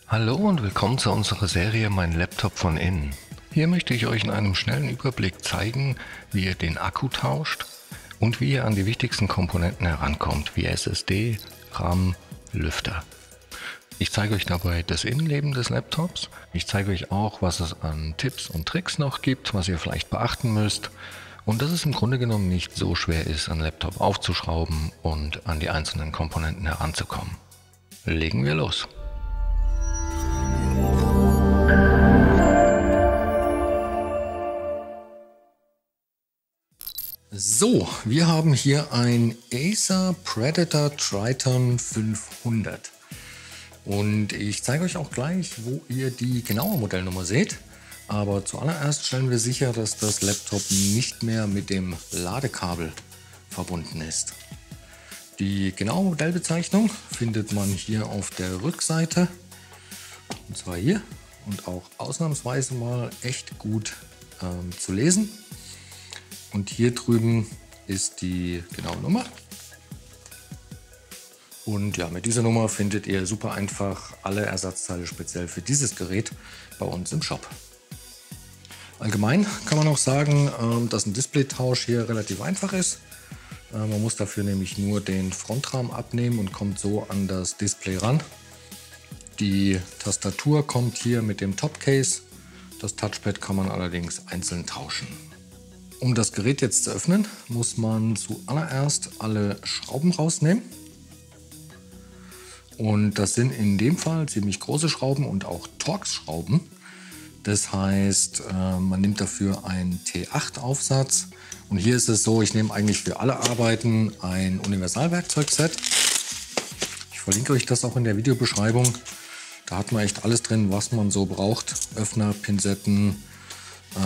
Hallo und willkommen zu unserer Serie Mein Laptop von innen. Hier möchte ich euch in einem schnellen Überblick zeigen, wie ihr den Akku tauscht und wie ihr an die wichtigsten Komponenten herankommt, wie SSD, RAM, Lüfter. Ich zeige euch dabei das Innenleben des Laptops. Ich zeige euch auch, was es an Tipps und Tricks noch gibt, was ihr vielleicht beachten müsst. Und dass es im Grunde genommen nicht so schwer ist, einen Laptop aufzuschrauben und an die einzelnen Komponenten heranzukommen. Legen wir los! So, wir haben hier ein Acer Predator Triton 500 und ich zeige euch auch gleich, wo ihr die genaue Modellnummer seht. Aber zuallererst stellen wir sicher, dass das Laptop nicht mehr mit dem Ladekabel verbunden ist. Die genaue Modellbezeichnung findet man hier auf der Rückseite, und zwar hier, und auch ausnahmsweise mal echt gut zu lesen. Und hier drüben ist die genaue Nummer. Und ja, mit dieser Nummer findet ihr super einfach alle Ersatzteile speziell für dieses Gerät bei uns im Shop. Allgemein kann man auch sagen, dass ein Displaytausch hier relativ einfach ist. Man muss dafür nämlich nur den Frontrahmen abnehmen und kommt so an das Display ran. Die Tastatur kommt hier mit dem Topcase. Das Touchpad kann man allerdings einzeln tauschen. Um das Gerät jetzt zu öffnen, muss man zuallererst alle Schrauben rausnehmen. Und das sind in dem Fall ziemlich große Schrauben und auch Torx-Schrauben. Das heißt, man nimmt dafür einen T8 Aufsatz. Und hier ist es so, ich nehme eigentlich für alle Arbeiten ein Universalwerkzeugset. Ich verlinke euch das auch in der Videobeschreibung. Da hat man echt alles drin, was man so braucht. Öffner, Pinzetten,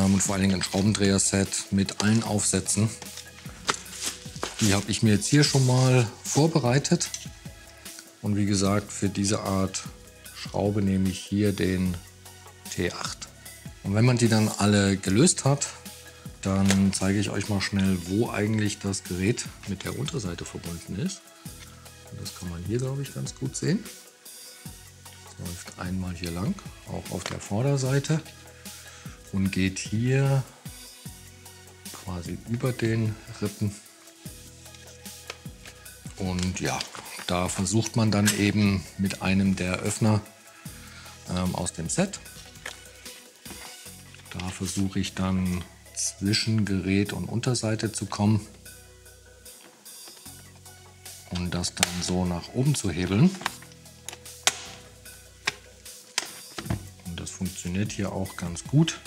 und vor allen Dingen ein Schraubendreher-Set mit allen Aufsätzen. Die habe ich mir jetzt hier schon mal vorbereitet. Und wie gesagt, für diese Art Schraube nehme ich hier den T8. Und wenn man die dann alle gelöst hat, dann zeige ich euch mal schnell, wo eigentlich das Gerät mit der Unterseite verbunden ist. Und das kann man hier, glaube ich, ganz gut sehen. Das läuft einmal hier lang, auch auf der Vorderseite. Und geht hier quasi über den Rippen. Und ja, da versucht man dann eben mit einem der Öffner aus dem Set. Da versuche ich dann zwischen Gerät und Unterseite zu kommen und das dann so nach oben zu hebeln. Und das funktioniert hier auch ganz gut.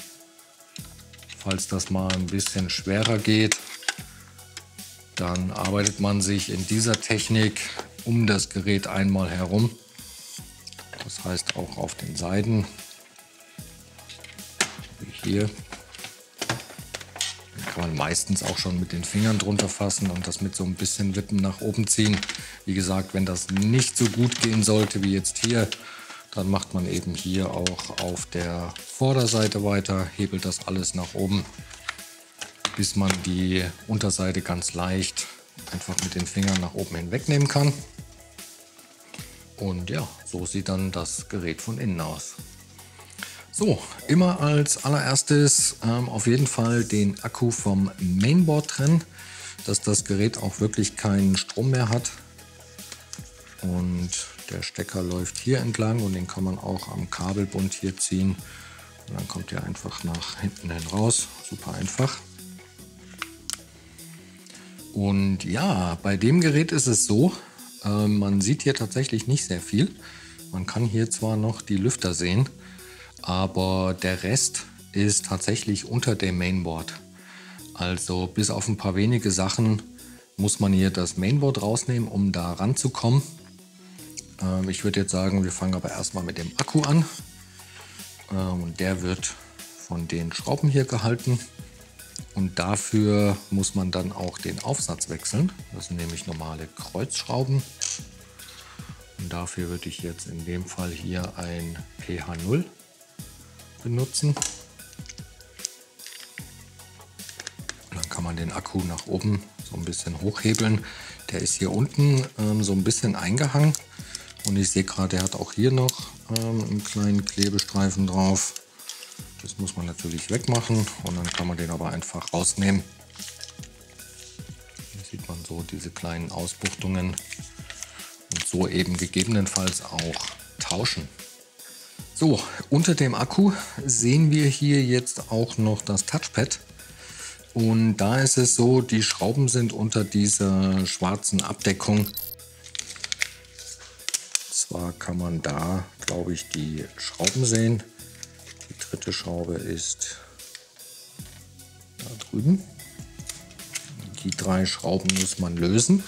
Falls das mal ein bisschen schwerer geht, dann arbeitet man sich in dieser Technik um das Gerät einmal herum. Das heißt auch auf den Seiten, wie hier. Dann kann man meistens auch schon mit den Fingern drunter fassen und das mit so ein bisschen Wippen nach oben ziehen. Wie gesagt, wenn das nicht so gut gehen sollte wie jetzt hier, dann macht man eben hier auch auf der Vorderseite weiter, hebelt das alles nach oben, bis man die Unterseite ganz leicht einfach mit den Fingern nach oben hinwegnehmen kann. Und ja, so sieht dann das Gerät von innen aus. So, immer als allererstes auf jeden Fall den Akku vom Mainboard trennen, dass das Gerät auch wirklich keinen Strom mehr hat. Und der Stecker läuft hier entlang und den kann man auch am Kabelbund hier ziehen. Und dann kommt der einfach nach hinten hin raus. Super einfach. Und ja, bei dem Gerät ist es so, man sieht hier tatsächlich nicht sehr viel. Man kann hier zwar noch die Lüfter sehen, aber der Rest ist tatsächlich unter dem Mainboard. Also bis auf ein paar wenige Sachen muss man hier das Mainboard rausnehmen, um da ranzukommen. Ich würde jetzt sagen, wir fangen aber erstmal mit dem Akku an. Und der wird von den Schrauben hier gehalten. Und dafür muss man dann auch den Aufsatz wechseln. Das sind nämlich normale Kreuzschrauben. Und dafür würde ich jetzt in dem Fall hier ein PH0 benutzen. Und dann kann man den Akku nach oben so ein bisschen hochhebeln. Der ist hier unten so ein bisschen eingehangen. Und ich sehe gerade, er hat auch hier noch einen kleinen Klebestreifen drauf. Das muss man natürlich wegmachen und dann kann man den aber einfach rausnehmen. Hier sieht man so diese kleinen Ausbuchtungen und so eben gegebenenfalls auch tauschen. So, unter dem Akku sehen wir hier jetzt auch noch das Touchpad. Und da ist es so, die Schrauben sind unter dieser schwarzen Abdeckung. Zwar kann man da, glaube ich, die Schrauben sehen. Die dritte Schraube ist da drüben. Die 3 Schrauben muss man lösen.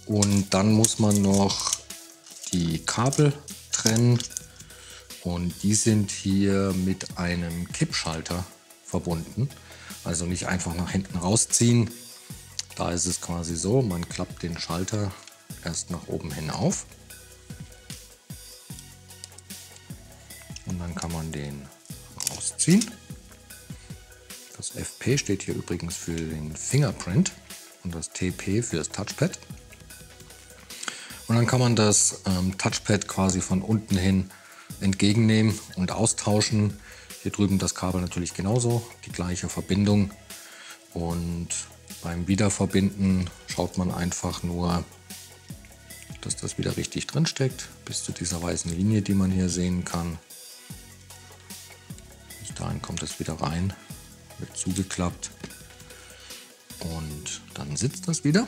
Und dann muss man noch die Kabel trennen. Und die sind hier mit einem Kippschalter verbunden. Also nicht einfach nach hinten rausziehen. Da ist es quasi so, man klappt den Schalter erst nach oben hin auf. Und dann kann man den rausziehen. Das FP steht hier übrigens für den Fingerprint und das TP für das Touchpad. Und dann kann man das Touchpad quasi von unten hin entgegennehmen und austauschen. Hier drüben das Kabel natürlich genauso, die gleiche Verbindung. Und beim Wiederverbinden schaut man einfach nur, dass das wieder richtig drin steckt, bis zu dieser weißen Linie, die man hier sehen kann. Bis dahin kommt es wieder rein, wird zugeklappt und dann sitzt das wieder.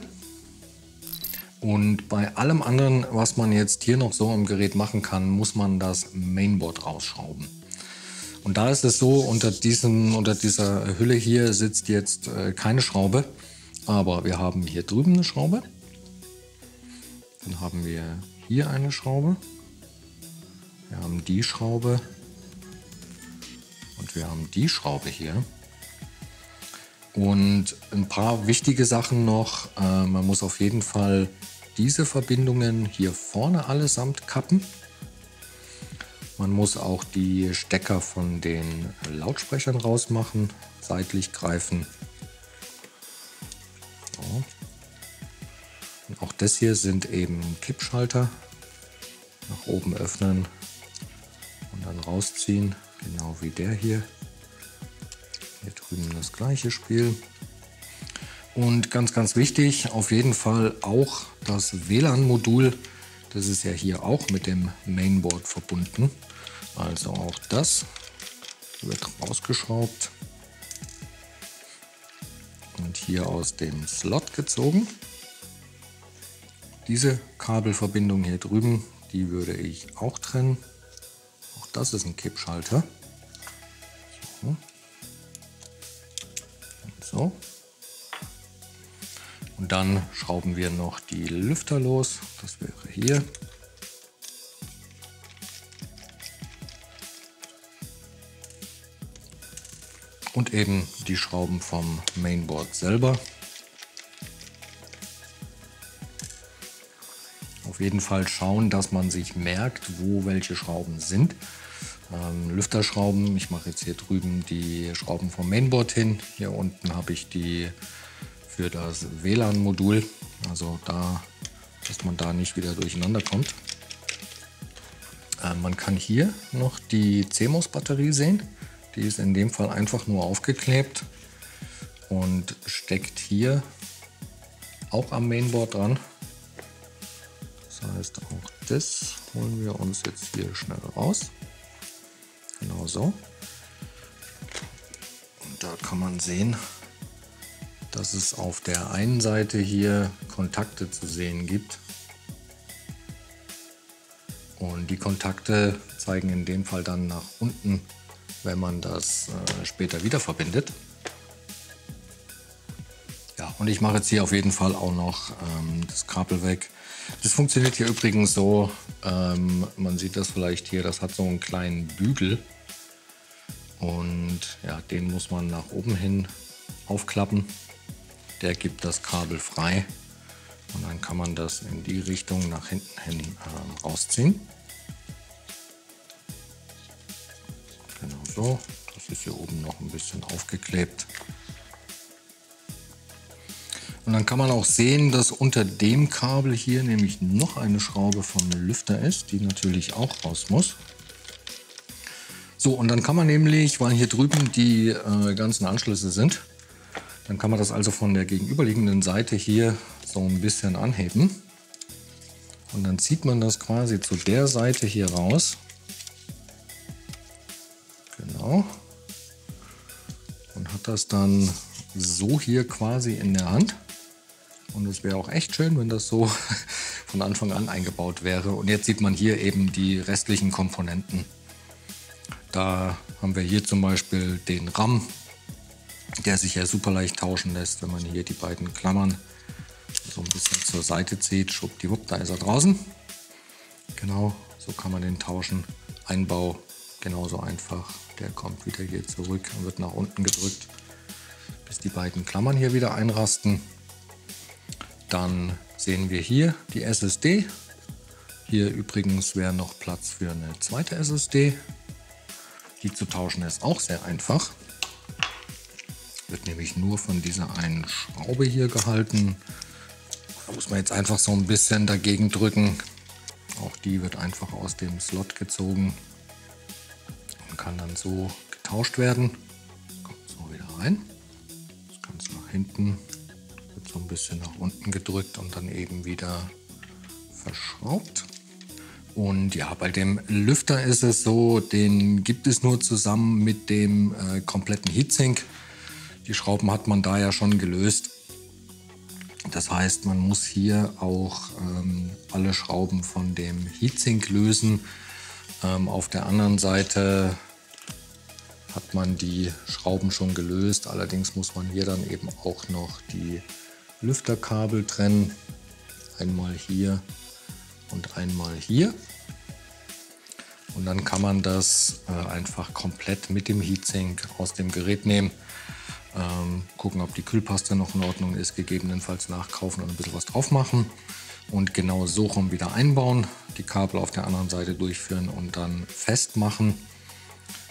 Und bei allem anderen, was man jetzt hier noch so am Gerät machen kann, muss man das Mainboard rausschrauben. Und da ist es so, unter dieser Hülle hier sitzt jetzt keine Schraube, aber wir haben hier drüben eine Schraube. Dann haben wir hier eine Schraube. Wir haben die Schraube und wir haben die Schraube hier. Und ein paar wichtige Sachen noch. Man muss auf jeden Fall diese Verbindungen hier vorne allesamt kappen. Man muss auch die Stecker von den Lautsprechern rausmachen, seitlich greifen. So. Und auch das hier sind eben Kippschalter. Nach oben öffnen und dann rausziehen, genau wie der hier. Hier drüben das gleiche Spiel. Und ganz, ganz wichtig, auf jeden Fall auch das WLAN-Modul. Das ist ja hier auch mit dem Mainboard verbunden. Also auch das wird rausgeschraubt und hier aus dem Slot gezogen. Diese Kabelverbindung hier drüben, die würde ich auch trennen. Auch das ist ein Kippschalter. So. Und so. Und dann schrauben wir noch die Lüfter los. Das wäre hier. Und eben die Schrauben vom Mainboard selber. Auf jeden Fall schauen, dass man sich merkt, wo welche Schrauben sind. Lüfterschrauben, ich mache jetzt hier drüben die Schrauben vom Mainboard hin. Hier unten habe ich die für das WLAN-Modul, also da, dass man da nicht wieder durcheinander kommt. Man kann hier noch die CMOS-Batterie sehen. Die ist in dem Fall einfach nur aufgeklebt und steckt hier auch am Mainboard dran. Das heißt, auch das holen wir uns jetzt hier schnell raus. Genau so. Und da kann man sehen, dass es auf der einen Seite hier Kontakte zu sehen gibt. Und die Kontakte zeigen in dem Fall dann nach unten, wenn man das später wieder verbindet. Ja, und ich mache jetzt hier auf jeden Fall auch noch das Kabel weg. Das funktioniert hier übrigens so, man sieht das vielleicht hier, das hat so einen kleinen Bügel. Und ja, den muss man nach oben hin aufklappen. Der gibt das Kabel frei. Und dann kann man das in die Richtung nach hinten hin rausziehen. Genau so. Das ist hier oben noch ein bisschen aufgeklebt. Und dann kann man auch sehen, dass unter dem Kabel hier nämlich noch eine Schraube vom Lüfter ist, die natürlich auch raus muss. So, und dann kann man nämlich, weil hier drüben die ganzen Anschlüsse sind, dann kann man das also von der gegenüberliegenden Seite hier so ein bisschen anheben. Und dann zieht man das quasi zu der Seite hier raus. Genau. Und hat das dann so hier quasi in der Hand. Und es wäre auch echt schön, wenn das so von Anfang an eingebaut wäre. Und jetzt sieht man hier eben die restlichen Komponenten. Da haben wir hier zum Beispiel den RAM, der sich ja super leicht tauschen lässt, wenn man hier die beiden Klammern so ein bisschen zur Seite zieht. Schwuppdiwupp, da ist er draußen. Genau, so kann man den tauschen. Einbau genauso einfach. Der kommt wieder hier zurück und wird nach unten gedrückt, bis die beiden Klammern hier wieder einrasten. Dann sehen wir hier die SSD. Hier übrigens wäre noch Platz für eine zweite SSD. Die zu tauschen ist auch sehr einfach. Wird nämlich nur von dieser einen Schraube hier gehalten. Da muss man jetzt einfach so ein bisschen dagegen drücken. Auch die wird einfach aus dem Slot gezogen und kann dann so getauscht werden. Kommt so wieder rein. Das Ganze nach hinten. Wird so ein bisschen nach unten gedrückt und dann eben wieder verschraubt. Und ja, bei dem Lüfter ist es so, den gibt es nur zusammen mit dem kompletten Heatsink. Die Schrauben hat man da ja schon gelöst. Das heißt, man muss hier auch alle Schrauben von dem Heatsink lösen. Auf der anderen Seite hat man die Schrauben schon gelöst. Allerdings muss man hier dann eben auch noch die Lüfterkabel trennen. Einmal hier und einmal hier. Und dann kann man das einfach komplett mit dem Heatsink aus dem Gerät nehmen. Gucken, ob die Kühlpaste noch in Ordnung ist, gegebenenfalls nachkaufen und ein bisschen was drauf machen. Und genau so rum wieder einbauen, die Kabel auf der anderen Seite durchführen und dann festmachen.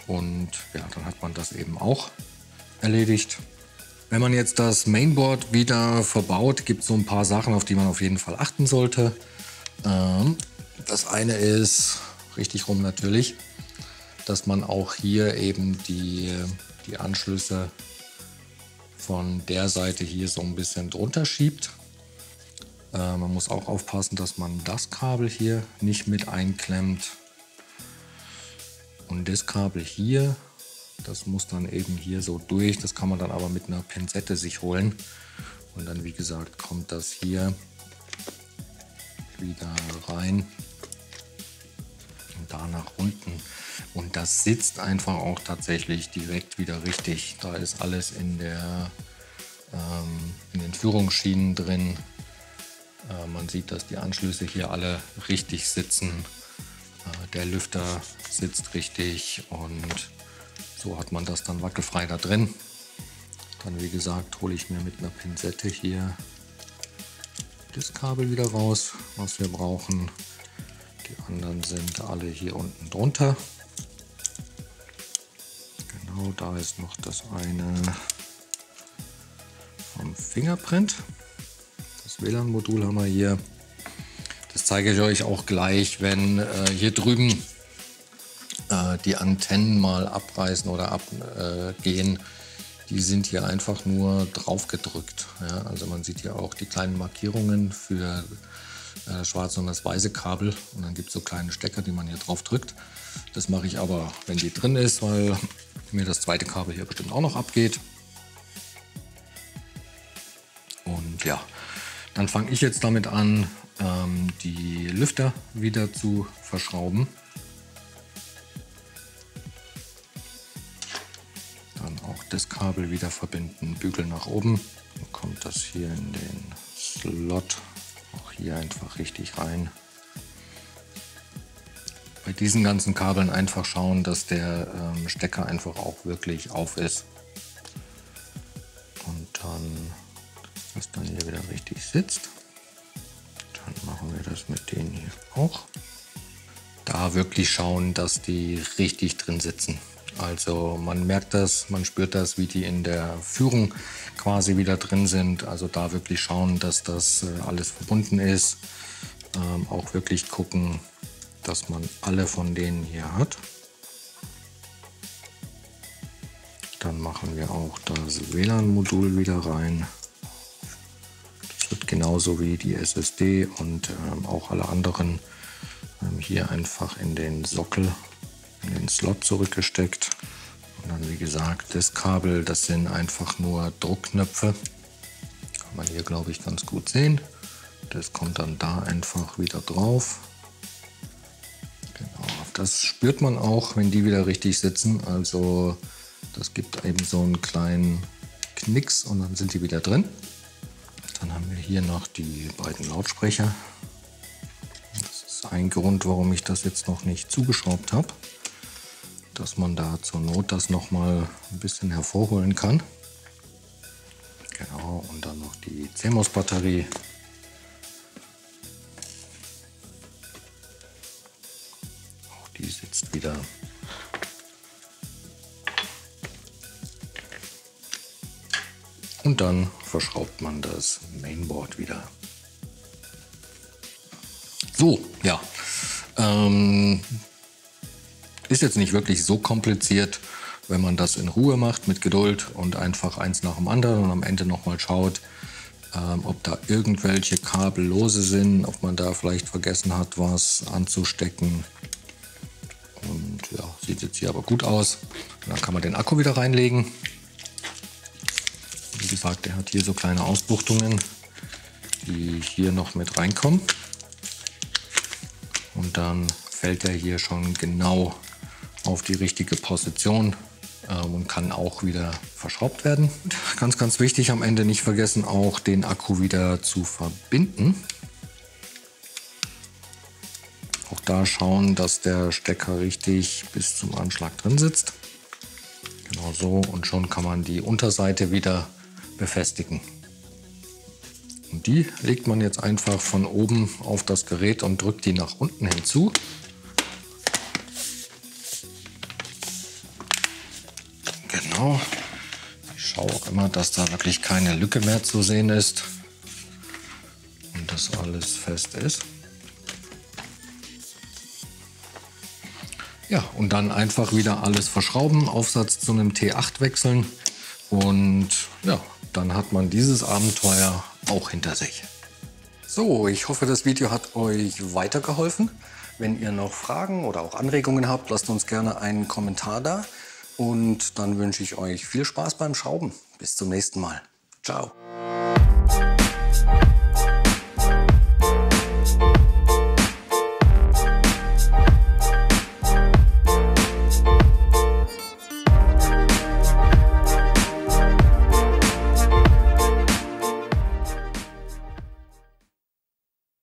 Und ja, dann hat man das eben auch erledigt. Wenn man jetzt das Mainboard wieder verbaut, gibt es so ein paar Sachen, auf die man auf jeden Fall achten sollte. Das eine ist, richtig rum natürlich, dass man auch hier eben die Anschlüsse von der Seite hier so ein bisschen drunter schiebt. Man muss auch aufpassen, dass man das Kabel hier nicht mit einklemmt. Und das Kabel hier, das muss dann eben hier so durch. Das kann man dann aber mit einer Pinzette sich holen. Und dann, wie gesagt, kommt das hier wieder rein und da nach unten. Und das sitzt einfach auch tatsächlich direkt wieder richtig. Da ist alles in den Führungsschienen drin. Man sieht, dass die Anschlüsse hier alle richtig sitzen. Der Lüfter sitzt richtig und so hat man das dann wackelfrei da drin. Dann, wie gesagt, hole ich mir mit einer Pinzette hier das Kabel wieder raus, was wir brauchen. Die anderen sind alle hier unten drunter. Genau, da ist noch das eine vom Fingerprint. Das WLAN-Modul haben wir hier. Das zeige ich euch auch gleich, wenn hier drüben die Antennen mal abreißen oder abgehen. Die sind hier einfach nur drauf gedrückt. Ja? Also man sieht hier auch die kleinen Markierungen für das schwarze und das weiße Kabel. Und dann gibt es so kleine Stecker, die man hier drauf drückt. Das mache ich aber, wenn die drin ist, weil mir das zweite Kabel hier bestimmt auch noch abgeht. Und ja, dann fange ich jetzt damit an, die Lüfter wieder zu verschrauben. Dann auch das Kabel wieder verbinden, Bügel nach oben. Dann kommt das hier in den Slot, auch hier einfach richtig rein. Bei diesen ganzen Kabeln einfach schauen, dass der Stecker einfach auch wirklich auf ist. Und dann, dass das dann hier wieder richtig sitzt. Dann machen wir das mit denen hier auch. Da wirklich schauen, dass die richtig drin sitzen. Also man merkt das, man spürt das, wie die in der Führung quasi wieder drin sind. Also da wirklich schauen, dass das alles verbunden ist. Auch wirklich gucken, dass man alle von denen hier hat. Dann machen wir auch das WLAN-Modul wieder rein. Das wird genauso wie die SSD und auch alle anderen hier einfach in den Sockel, in den Slot zurückgesteckt. Und dann wie gesagt, das Kabel, das sind einfach nur Druckknöpfe. Kann man hier glaube ich ganz gut sehen. Das kommt dann da einfach wieder drauf. Genau, das spürt man auch, wenn die wieder richtig sitzen. Also das gibt eben so einen kleinen Knicks und dann sind die wieder drin. Dann haben wir hier noch die beiden Lautsprecher. Das ist ein Grund, warum ich das jetzt noch nicht zugeschraubt habe. Dass man da zur Not das noch mal ein bisschen hervorholen kann. Genau, und dann noch die CMOS-Batterie. Auch die sitzt wieder. Und dann verschraubt man das Mainboard wieder. So, ja. Ist jetzt nicht wirklich so kompliziert, wenn man das in Ruhe macht, mit Geduld und einfach eins nach dem anderen und am Ende nochmal schaut, ob da irgendwelche Kabel lose sind, ob man da vielleicht vergessen hat, was anzustecken. Und ja, sieht jetzt hier aber gut aus. Und dann kann man den Akku wieder reinlegen. Wie gesagt, der hat hier so kleine Ausbuchtungen, die hier noch mit reinkommen. Und dann fällt er hier schon genau auf die richtige Position und kann auch wieder verschraubt werden. Ganz, ganz wichtig, am Ende nicht vergessen, auch den Akku wieder zu verbinden. Auch da schauen, dass der Stecker richtig bis zum Anschlag drin sitzt. Genau so, und schon kann man die Unterseite wieder befestigen. Und die legt man jetzt einfach von oben auf das Gerät und drückt die nach unten hinzu. Genau. Ich schaue auch immer, dass da wirklich keine Lücke mehr zu sehen ist und dass alles fest ist. Ja, und dann einfach wieder alles verschrauben, Aufsatz zu einem T8 wechseln und ja, dann hat man dieses Abenteuer auch hinter sich. So, ich hoffe, das Video hat euch weitergeholfen. Wenn ihr noch Fragen oder auch Anregungen habt, lasst uns gerne einen Kommentar da. Und dann wünsche ich euch viel Spaß beim Schrauben. Bis zum nächsten Mal. Ciao.